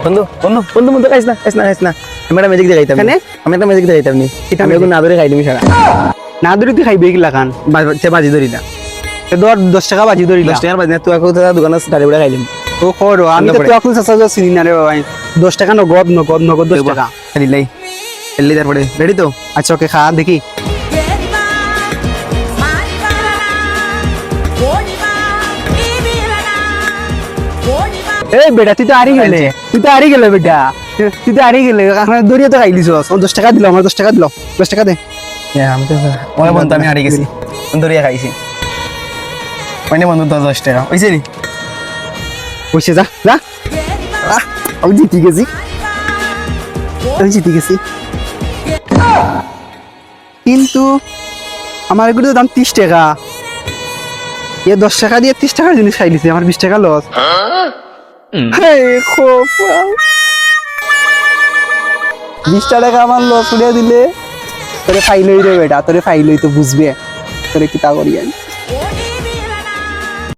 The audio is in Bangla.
বন্ধু বন্ধু বন্ধু বন্ধু খাইস না খাইস না খাইস না। আমি একটা ম্যাজিক দেখাইতাম। আমি একটা ম্যাজিক দেখাইতাম নি। আমি এখন না ধরে খাইলাম সারা। না ধরে তুই খাইবে কি লাগান বাজি ধরি না। ধর 10 টাকা বাজি ধরি 10 টাকার বাজি না, তুই এখন দোকানে গাড়ি উড়ে খাইলাম। ও করো আমি তো তুই এখন চাচা চিনি না রে বাবা 10 টাকা নগদ নগদ নগদ 10 টাকা খেলিলাই খেললি তারপরে রেডি তো? আচ্ছা ওকে খা দেখি এই বেটা তুই তো হারি গেলে বেটা তুই তো হারি গেলে দড়িয়ে তো খাইলিস 10 টাকা দিল আমার 10 টাকা দিল 10 টাকা দে আমি তো ওই বন্ধু আমি হারিয়ে গেছি, ধরিয়া খাইছি মানে বন্ধু 10 টাকা হয়েছে নি? বসে যা যা আমি জিতে গেছি কিন্তু আমার এগুলো দাম 30 টাকা, এ 10 টাকা দিয়ে 30 টাকার জিনিস খাইলিছে, আমার 20 টাকা লস। 20 টাকা আমার লস উড়িয়ে দিলে তোরে ফাইলই রে বেটা, তোরে ফাইলই তো বুঝবে তোরে কি তা করি আমি।